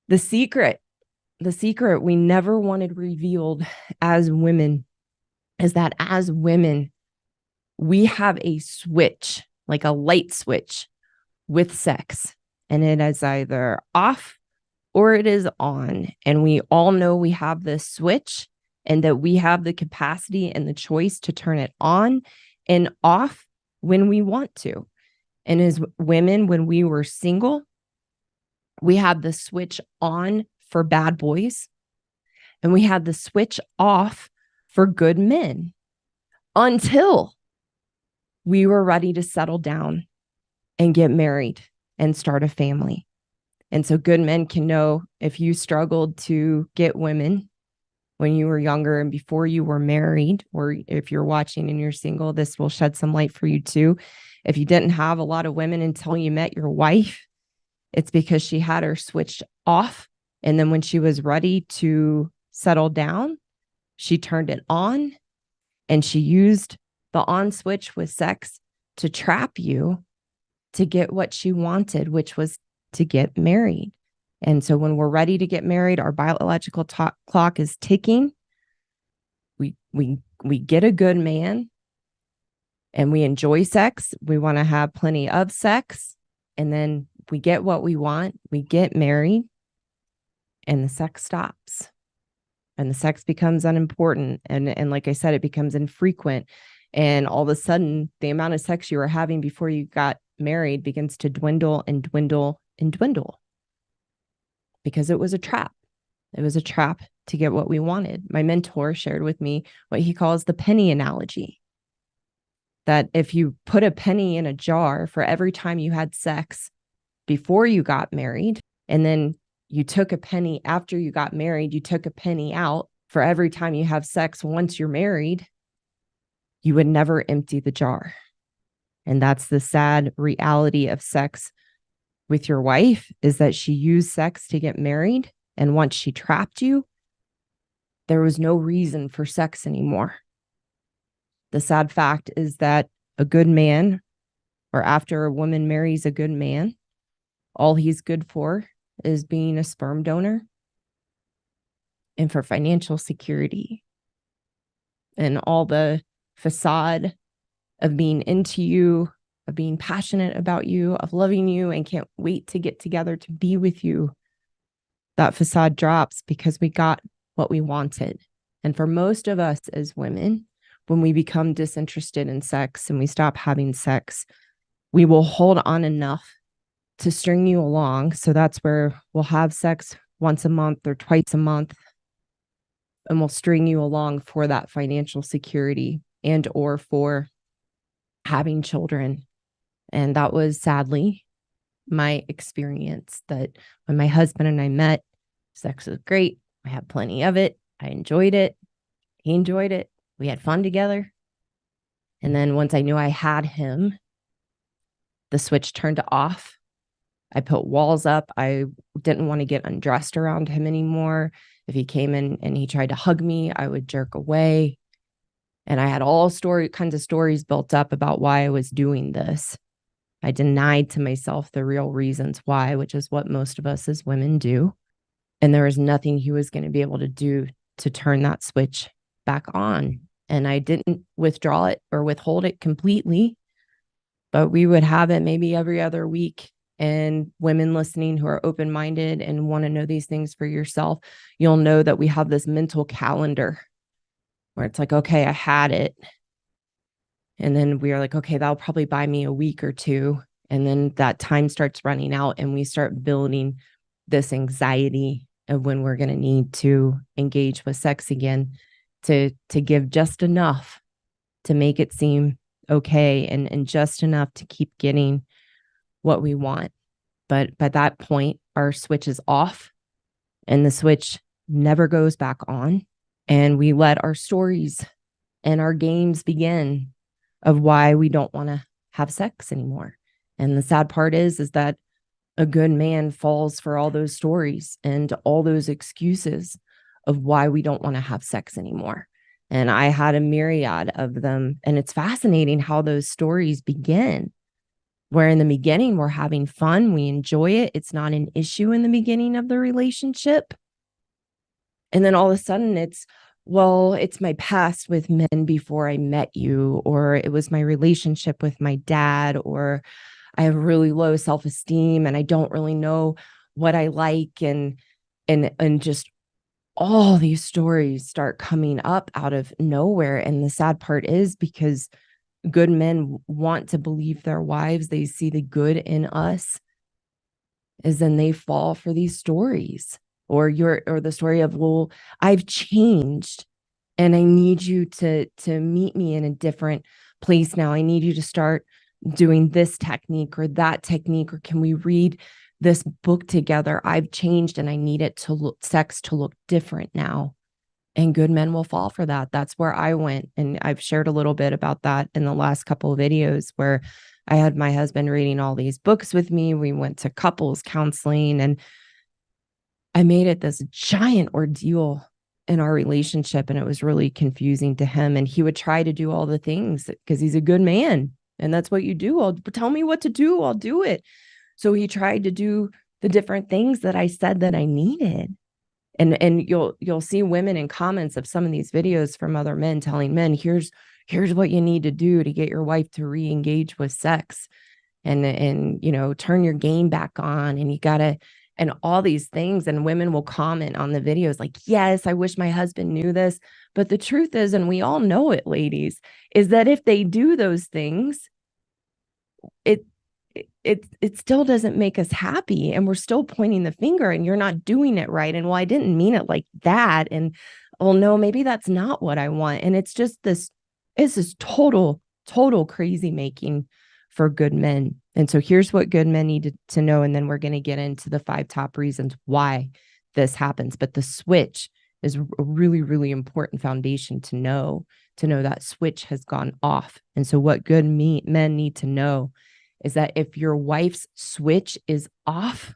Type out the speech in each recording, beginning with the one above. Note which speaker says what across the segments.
Speaker 1: The secret, the secret we never wanted revealed as women is that as women, we have a switch, like a light switch with sex, and it is either off or it is on. And we all know we have this switch and that we have the capacity and the choice to turn it on and off when we want to. And as women, when we were single, we had the switch on for bad boys and we had the switch off for good men until we were ready to settle down and get married and start a family. And so good men can know if you struggled to get women when you were younger and before you were married, or if you're watching and you're single, this will shed some light for you too. If you didn't have a lot of women until you met your wife, it's because she had her switched off. And then when she was ready to settle down, she turned it on and she used the on switch with sex to trap you to get what she wanted, which was to get married. And so when we're ready to get married, our biological clock is ticking. We get a good man and we enjoy sex. We want to have plenty of sex. And then we get what we want. We get married and the sex stops and the sex becomes unimportant. And like I said, it becomes infrequent. And all of a sudden, the amount of sex you were having before you got married begins to dwindle and dwindle and dwindle because it was a trap. It was a trap to get what we wanted. My mentor shared with me what he calls the penny analogy, that if you put a penny in a jar for every time you had sex before you got married, and then you took a penny after you got married, you took a penny out for every time you have sex once you're married, you would never empty the jar. And that's the sad reality of sex with your wife, is that she used sex to get married. And once she trapped you, there was no reason for sex anymore. The sad fact is that a good man, or after a woman marries a good man, all he's good for is being a sperm donor and for financial security and all the facade of being into you, of being passionate about you, of loving you, and can't wait to get together to be with you. That facade drops because we got what we wanted. And for most of us as women, when we become disinterested in sex and we stop having sex, we will hold on enough to string you along. So that's where we'll have sex once a month or twice a month, and we'll string you along for that financial security and or for having children. And that was sadly my experience, that when my husband and I met, sex was great. I had plenty of it. I enjoyed it. He enjoyed it. We had fun together. And then once I knew I had him, the switch turned off. I put walls up. I didn't want to get undressed around him anymore. If he came in and he tried to hug me, I would jerk away. And I had all kinds of stories built up about why I was doing this. I denied to myself the real reasons why, which is what most of us as women do. And there was nothing he was going to be able to do to turn that switch back on. And I didn't withdraw it or withhold it completely, but we would have it maybe every other week. And women listening who are open-minded and want to know these things for yourself, you'll know that we have this mental calendar where it's like, okay, I had it. And then we are like, okay, that'll probably buy me a week or two. And then that time starts running out and we start building this anxiety of when we're going to need to engage with sex again, to give just enough to make it seem okay, and just enough to keep getting what we want. But by that point, our switch is off and the switch never goes back on. And we let our stories and our games begin of why we don't want to have sex anymore. And the sad part is that a good man falls for all those stories and all those excuses of why we don't want to have sex anymore. And I had a myriad of them. And it's fascinating how those stories begin. Where in the beginning, we're having fun, we enjoy it. It's not an issue in the beginning of the relationship. And then all of a sudden well, it's my past with men before I met you, or it was my relationship with my dad, or I have really low self-esteem and I don't really know what I like. And just all these stories start coming up out of nowhere. And the sad part is, because good men want to believe their wives, they see the good in us, is then they fall for these stories, or the story of, well, I've changed and I need you to meet me in a different place now. I need you to start doing this technique or that technique, or can we read this book together? I've changed and I need it to look, sex to look different now. And good men will fall for that. That's where I went. And I've shared a little bit about that in the last couple of videos, where I had my husband reading all these books with me. We went to couples counseling, and I made it this giant ordeal in our relationship. And it was really confusing to him. And he would try to do all the things because he's a good man. And that's what you do. Tell me what to do. I'll do it. So he tried to do the different things that I said that I needed. And you'll see women in comments of some of these videos from other men telling men, here's what you need to do to get your wife to re-engage with sex, and turn your game back on, and you gotta, and all these things. And women will comment on the videos like, yes, I wish my husband knew this. But the truth is, and we all know it, ladies, is that if they do those things, it still doesn't make us happy, and we're still pointing the finger, and you're not doing it right. And, well, I didn't mean it like that. And, oh no, maybe that's not what I want. And it's this total crazy making for good men. And so here's what good men need to know. And then we're going to get into the 5 top reasons why this happens. But the switch is a really, really important foundation to know that switch has gone off. And so what good men need to know is that if your wife's switch is off,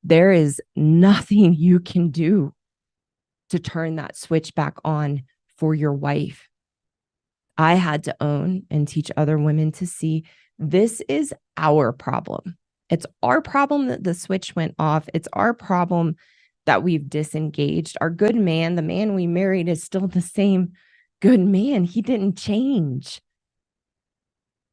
Speaker 1: there is nothing you can do to turn that switch back on for your wife. I had to own and teach other women to see this is our problem. It's our problem that the switch went off. It's our problem that we've disengaged. Our good man, the man we married, is still the same good man. He didn't change.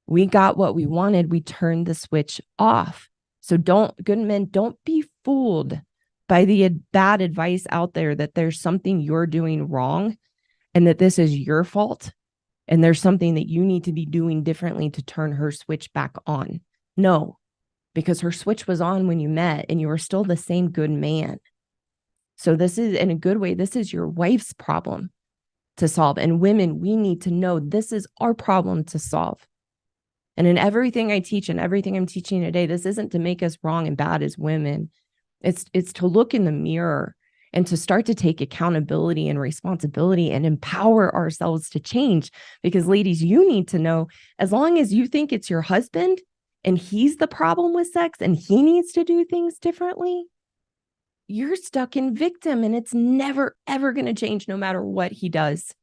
Speaker 1: We got what we wanted. We turned the switch off. So good men, don't be fooled by the bad advice out there that there's something you're doing wrong and that this is your fault. And there's something that you need to be doing differently to turn her switch back on. No, because her switch was on when you met and you were still the same good man. So this is, in a good way, this is your wife's problem to solve. And women, we need to know this is our problem to solve. And in everything I teach and everything I'm teaching today, this isn't to make us wrong and bad as women. It's to look in the mirror and to start to take accountability and responsibility and empower ourselves to change. Because, ladies, you need to know, as long as you think it's your husband and he's the problem with sex and he needs to do things differently, you're stuck in victim, and it's never, ever going to change no matter what he does.